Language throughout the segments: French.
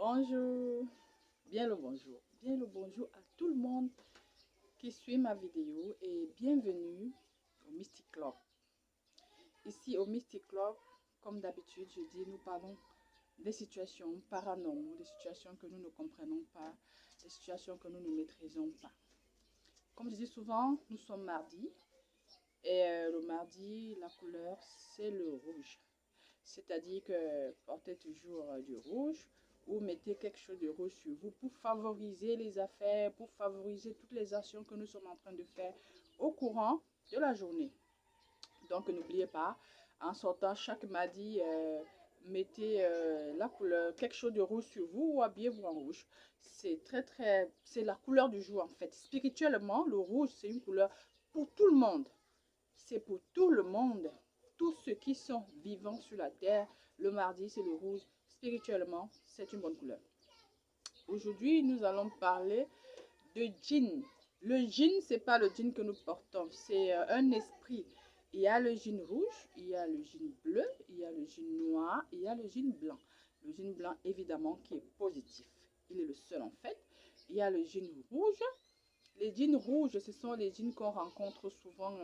Bonjour, bien le bonjour à tout le monde qui suit ma vidéo et bienvenue au Mystic Club. Ici au Mystic Club, comme d'habitude, je dis, nous parlons des situations paranormales, des situations que nous ne comprenons pas, des situations que nous ne maîtrisons pas. Comme je dis souvent, nous sommes mardi et le mardi, la couleur, c'est le rouge. C'est-à-dire que portez toujours du rouge ou mettez quelque chose de rouge sur vous pour favoriser les affaires, pour favoriser toutes les actions que nous sommes en train de faire au courant de la journée. Donc n'oubliez pas, en sortant chaque mardi, mettez la couleur, quelque chose de rouge sur vous ou habillez-vous en rouge. C'est la couleur du jour en fait. Spirituellement, le rouge, c'est une couleur pour tout le monde. C'est pour tout le monde. Tous ceux qui sont vivants sur la terre, le mardi, c'est le rouge. Spirituellement, c'est une bonne couleur. Aujourd'hui, nous allons parler de djinn. Le djinn, ce n'est pas le djinn que nous portons, c'est un esprit. Il y a le djinn rouge, il y a le djinn bleu, il y a le djinn noir, il y a le djinn blanc. Le djinn blanc, évidemment, qui est positif. Il est le seul en fait. Il y a le djinn rouge. Les djinns rouges, ce sont les djinns qu'on rencontre souvent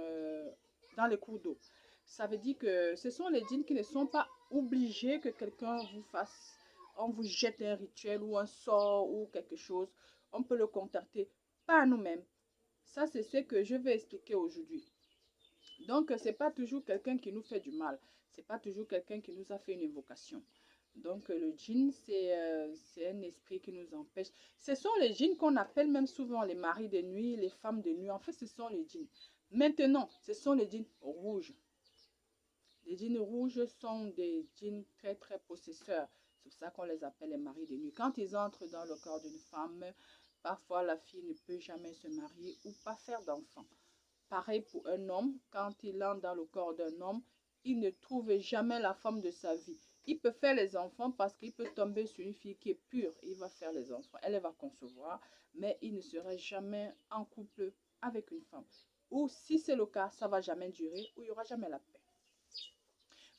dans les cours d'eau. Ça veut dire que ce sont les djinns qui ne sont pas obligés que quelqu'un vous fasse, on vous jette un rituel ou un sort ou quelque chose. On peut le contacter par nous-mêmes. Ça, c'est ce que je vais expliquer aujourd'hui. Donc, ce n'est pas toujours quelqu'un qui nous fait du mal. Ce n'est pas toujours quelqu'un qui nous a fait une invocation. Donc, le djinn, c'est un esprit qui nous empêche. Ce sont les djinns qu'on appelle même souvent les maris de nuit, les femmes de nuit. En fait, ce sont les djinns. Maintenant, ce sont les djinns rouges. Les djinns rouges sont des djinns très, très possesseurs. C'est pour ça qu'on les appelle les maris de nuit. Quand ils entrent dans le corps d'une femme, parfois la fille ne peut jamais se marier ou pas faire d'enfant. Pareil pour un homme, quand il entre dans le corps d'un homme, il ne trouve jamais la femme de sa vie. Il peut faire les enfants parce qu'il peut tomber sur une fille qui est pure. Il va faire les enfants, elle va concevoir, mais il ne serait jamais en couple avec une femme. Ou si c'est le cas, ça ne va jamais durer, ou il n'y aura jamais la paix.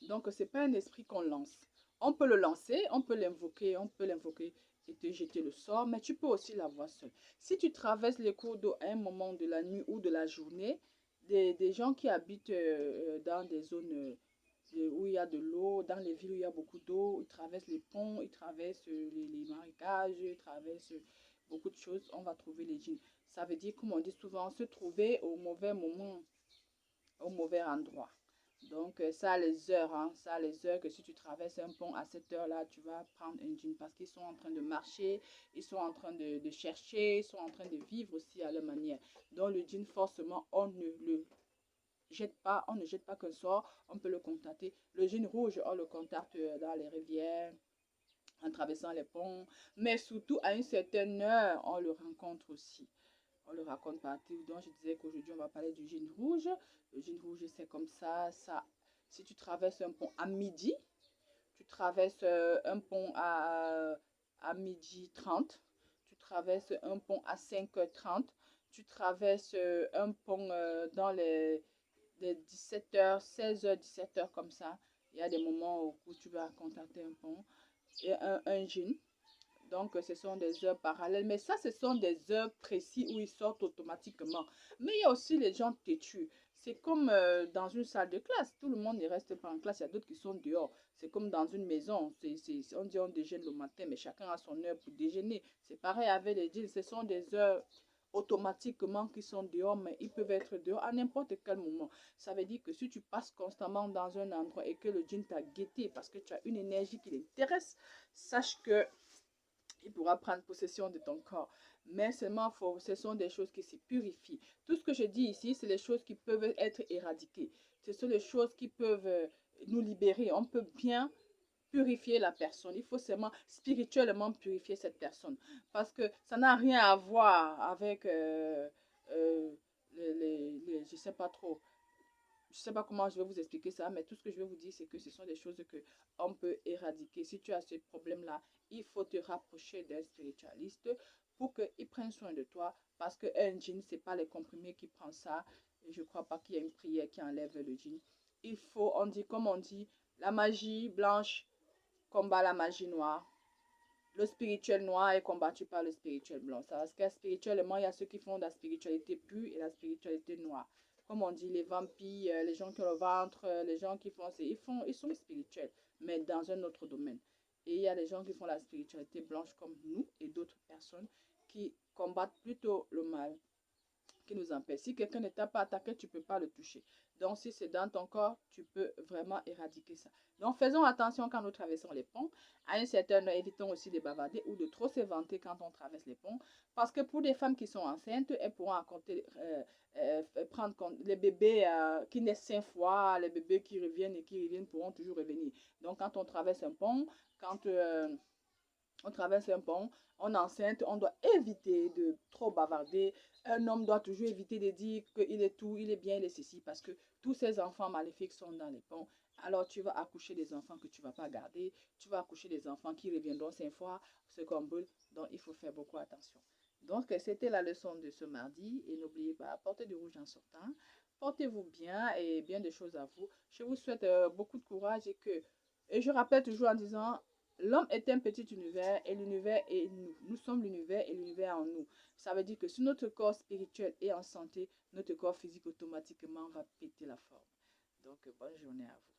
Donc, ce n'est pas un esprit qu'on lance. On peut le lancer, on peut l'invoquer et te jeter le sort, mais tu peux aussi l'avoir seul. Si tu traverses les cours d'eau à un moment de la nuit ou de la journée, des gens qui habitent dans des zones où il y a de l'eau, dans les villes où il y a beaucoup d'eau, ils traversent les ponts, ils traversent les marécages, ils traversent beaucoup de choses, on va trouver les djinns. Ça veut dire, comme on dit souvent, se trouver au mauvais moment, au mauvais endroit. Donc, ça a les heures, hein, ça a les heures que si tu traverses un pont à cette heure-là, tu vas prendre un djinn parce qu'ils sont en train de marcher, ils sont en train de chercher, ils sont en train de vivre aussi à leur manière. Donc, le djinn, forcément, on ne le jette pas, on ne jette pas qu'un sort, on peut le contacter. Le djinn rouge, on le contacte dans les rivières, en traversant les ponts, mais surtout à une certaine heure, on le rencontre aussi. On le raconte partout. Donc, je disais qu'aujourd'hui, on va parler du djinn rouge. Le djinn rouge, c'est comme ça. Si tu traverses un pont à midi, tu traverses un pont à midi 30, tu traverses un pont à 5h30, tu traverses un pont dans les 17h, 16h, 17h comme ça. Il y a des moments où tu vas contacter un pont et un djinn. Donc, ce sont des heures parallèles. Mais ça, ce sont des heures précises où ils sortent automatiquement. Mais il y a aussi les gens têtus. C'est comme dans une salle de classe. Tout le monde ne reste pas en classe. Il y a d'autres qui sont dehors. C'est comme dans une maison. On dit on déjeune le matin, mais chacun a son heure pour déjeuner. C'est pareil avec les djinns. Ce sont des heures automatiquement qui sont dehors, mais ils peuvent être dehors à n'importe quel moment. Ça veut dire que si tu passes constamment dans un endroit et que le djinn t'a guetté parce que tu as une énergie qui l'intéresse, sache que il pourra prendre possession de ton corps. Mais seulement, ce sont des choses qui se purifient. Tout ce que je dis ici, c'est les choses qui peuvent être éradiquées. Ce sont les choses qui peuvent nous libérer. On peut bien purifier la personne. Il faut seulement spirituellement purifier cette personne. Parce que ça n'a rien à voir avec je ne sais pas trop. Je ne sais pas comment je vais vous expliquer ça, mais tout ce que je vais vous dire, c'est que ce sont des choses que on peut éradiquer. Si tu as ce problème-là, il faut te rapprocher d'un spiritualiste pour qu'il prenne soin de toi. Parce qu'un djinn, ce n'est pas les comprimés qui prennent ça. Et je ne crois pas qu'il y a une prière qui enlève le djinn. Il faut, on dit, comme on dit, la magie blanche combat la magie noire. le spirituel noir est combattu par le spirituel blanc. Ça, parce que spirituellement, il y a ceux qui font de la spiritualité pure et la spiritualité noire. Comme on dit, les vampires, les gens qui ont le ventre, les gens qui font, ils sont spirituels, mais dans un autre domaine. Et il y a les gens qui font la spiritualité blanche comme nous et d'autres personnes qui combattent plutôt le mal qui nous empêche. Si quelqu'un ne t'a pas attaqué, tu ne peux pas le toucher. Donc, si c'est dans ton corps, tu peux vraiment éradiquer ça. Donc, faisons attention quand nous traversons les ponts. À un certain moment, évitons aussi de bavarder ou de trop s'éventer quand on traverse les ponts. Parce que pour des femmes qui sont enceintes, elles pourront prendre compte. Les bébés qui naissent 5 fois, les bébés qui reviennent pourront toujours revenir. Donc, quand on traverse un pont, quand on traverse un pont, on est enceinte, on doit éviter de trop bavarder. Un homme doit toujours éviter de dire qu'il est tout, il est bien, il est ceci, parce que tous ces enfants maléfiques sont dans les ponts. Alors tu vas accoucher des enfants que tu ne vas pas garder, tu vas accoucher des enfants qui reviendront 5 fois, ce qu'on brûle. Donc il faut faire beaucoup attention. Donc c'était la leçon de ce mardi et n'oubliez pas, portez du rouge en sortant. Portez-vous bien et bien des choses à vous. Je vous souhaite beaucoup de courage et je rappelle toujours en disant, l'homme est un petit univers et l'univers est nous. Nous sommes l'univers et l'univers en nous. Ça veut dire que si notre corps spirituel est en santé, notre corps physique automatiquement va péter la forme. Donc, bonne journée à vous.